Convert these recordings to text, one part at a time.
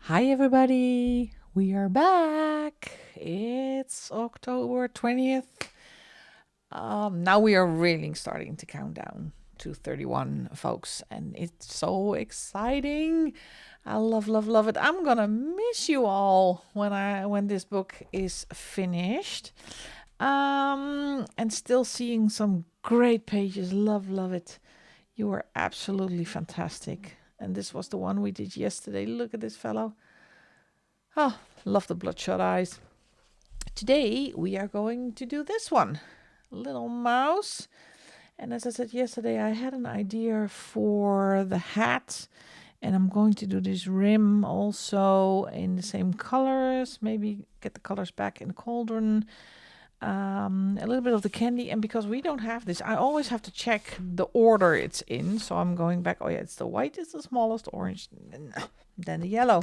Hi, everybody. We are back. It's October 20th. Now we are really starting to count down to 31, folks, and it's so exciting. I love it. I'm gonna miss you all when this book is finished. And still seeing some great pages. Love it. You were absolutely fantastic. And this was the one we did yesterday. Look at this fellow. Oh, love the bloodshot eyes. Today we are going to do this one. Little mouse. And as I said yesterday, I had an idea for the hat. And I'm going to do this rim also in the same colors. Maybe get the colors back in the cauldron. A little bit of the candy. And because we don't have this, I always have to check the order it's in. So I'm going back. Oh yeah, it's the white is the smallest, orange, then the yellow.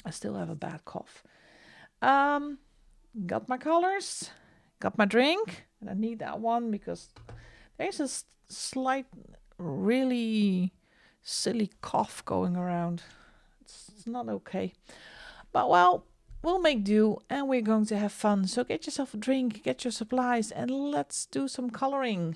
I still have a bad cough. Got my colors, got my drink, and I need that one because there's a slight, really silly cough going around. It's not okay. But well, we'll make do and we're going to have fun. So get yourself a drink, get your supplies, and let's do some coloring.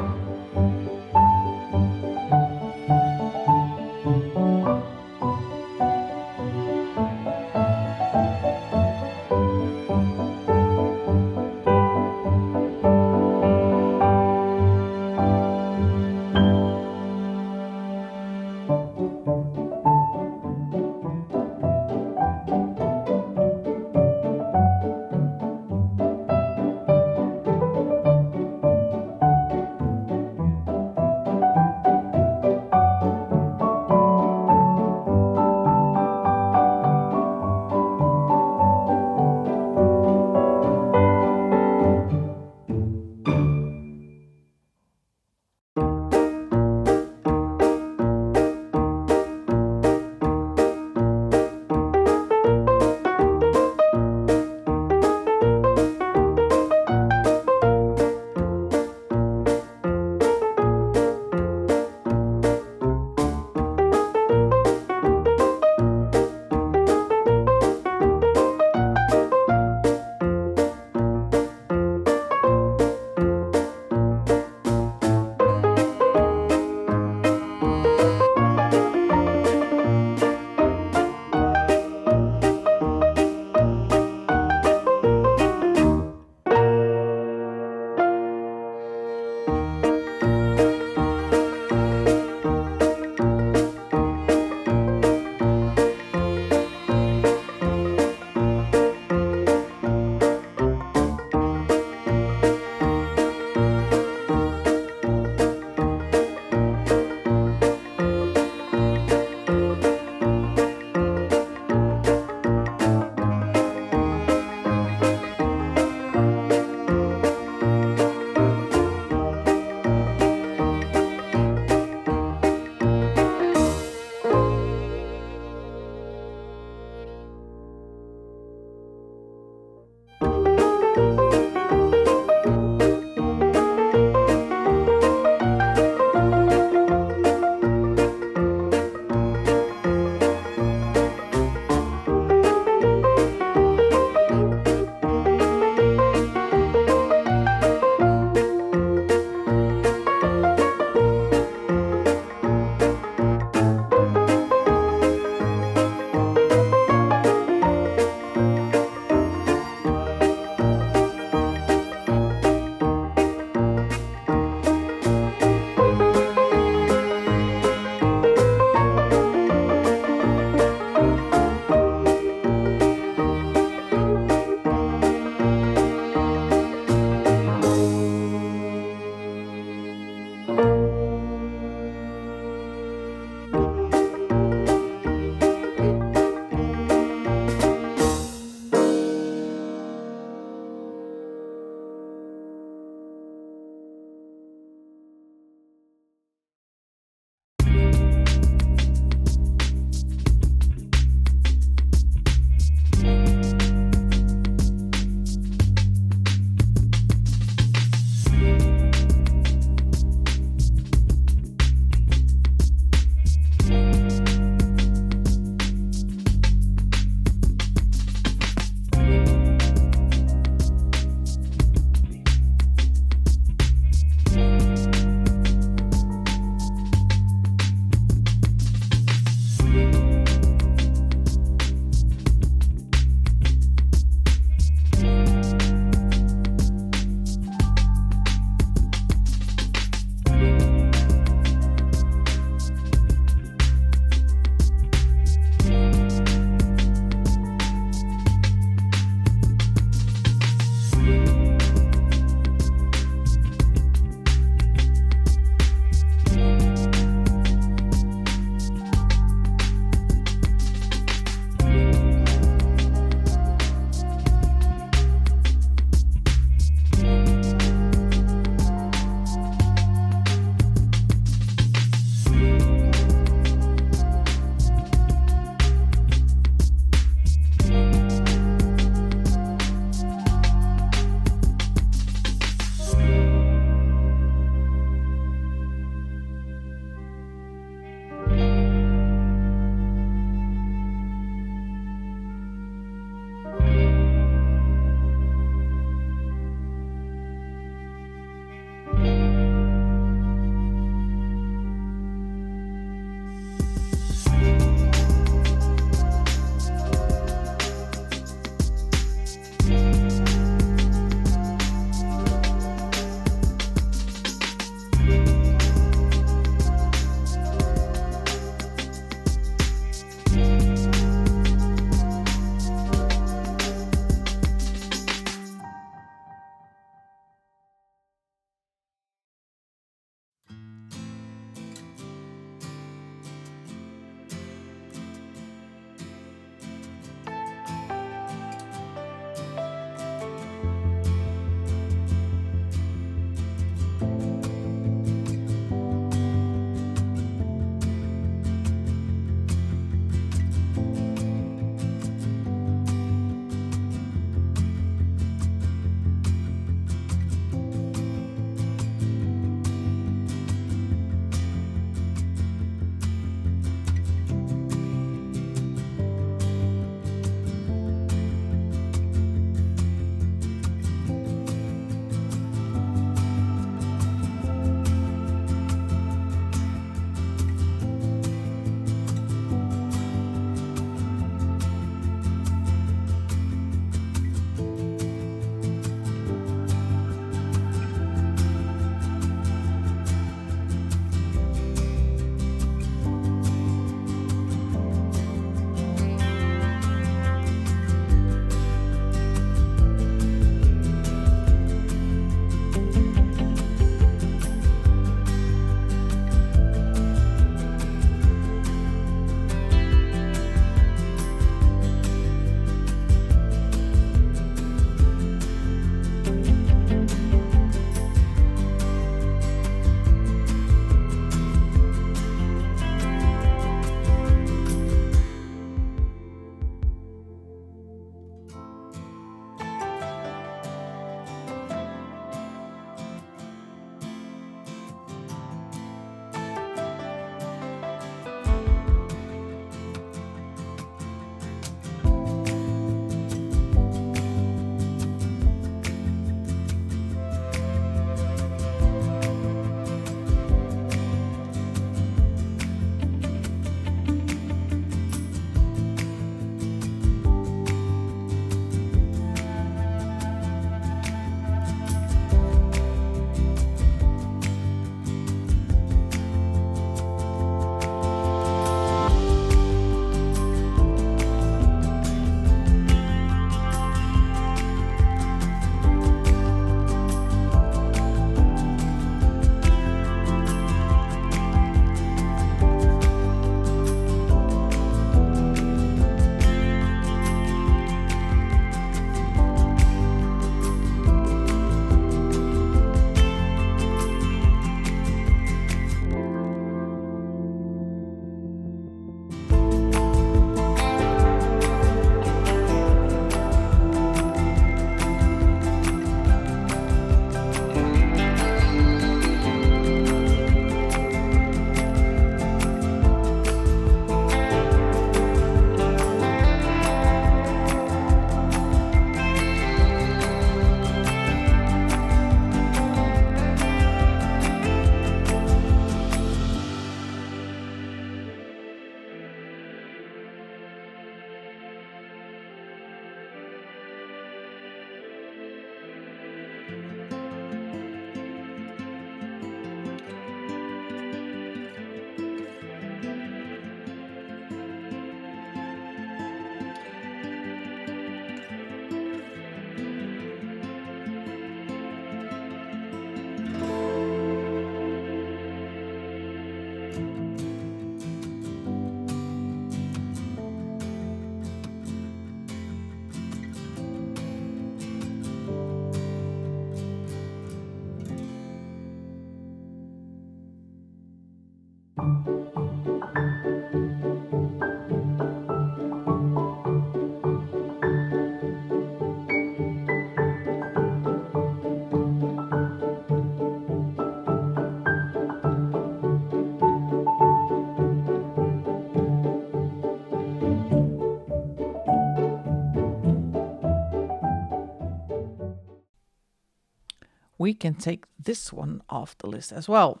We can take this one off the list as well.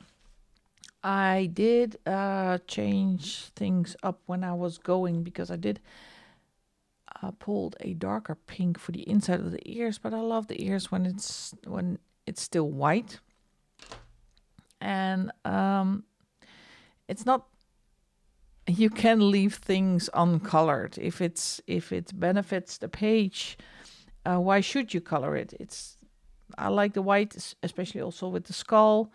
I did change things up when I was going, because I did pulled a darker pink for the inside of the ears, but I love the ears when it's still white. And it's not, you can leave things uncolored if it benefits the page. Why should you color it? I like the white, especially also with the skull.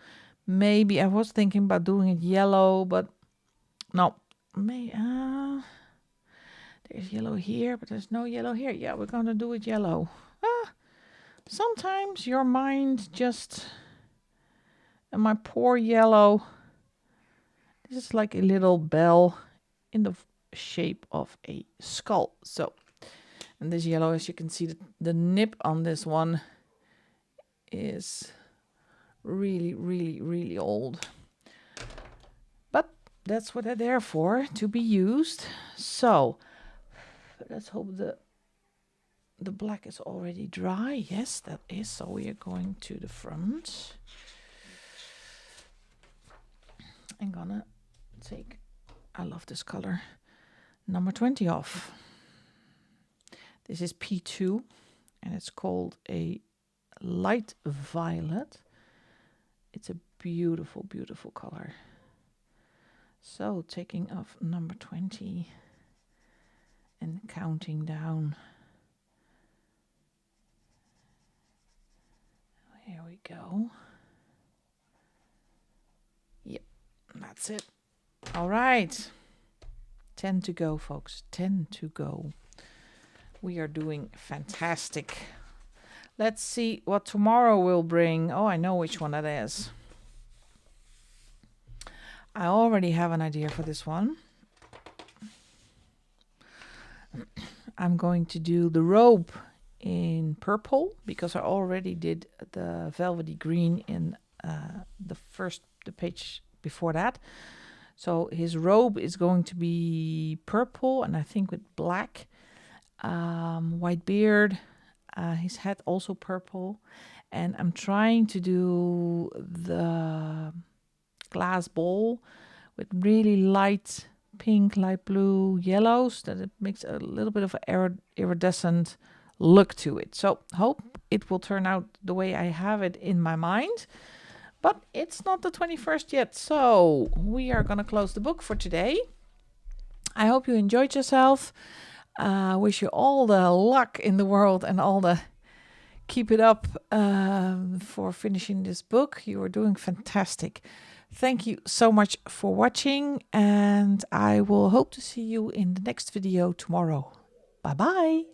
Maybe I was thinking about doing it yellow, but no. There's yellow here, but there's no yellow here. Yeah, we're gonna do it yellow. Sometimes your mind just... And my poor yellow. This is like a little bell in the shape of a skull. So, and this yellow, as you can see, the nib on this one is really, really, really old. But that's what they're there for, to be used. So, let's hope the black is already dry. Yes, that is. So we are going to the front. I'm gonna take, I love this color, number 20 off. This is P2 and it's called a light violet. It's a beautiful, beautiful color. So taking off number 20 and counting down. Here we go. Yep, that's it. All right. 10 to go, folks. 10 to go. We are doing fantastic. Let's see what tomorrow will bring. Oh, I know which one that is. I already have an idea for this one. I'm going to do the robe in purple, because I already did the velvety green in the page before that. So his robe is going to be purple, and I think with black, white beard, his hat also purple. And I'm trying to do the glass bowl with really light pink, light blue, yellows, that it makes a little bit of an iridescent look to it. So hope it will turn out the way I have it in my mind. But it's not the 21st yet, so we are going to close the book for today. I hope you enjoyed yourself. Wish you all the luck in the world and all the keep it up for finishing this book. You are doing fantastic. Thank you so much for watching, and I will hope to see you in the next video tomorrow. Bye-bye.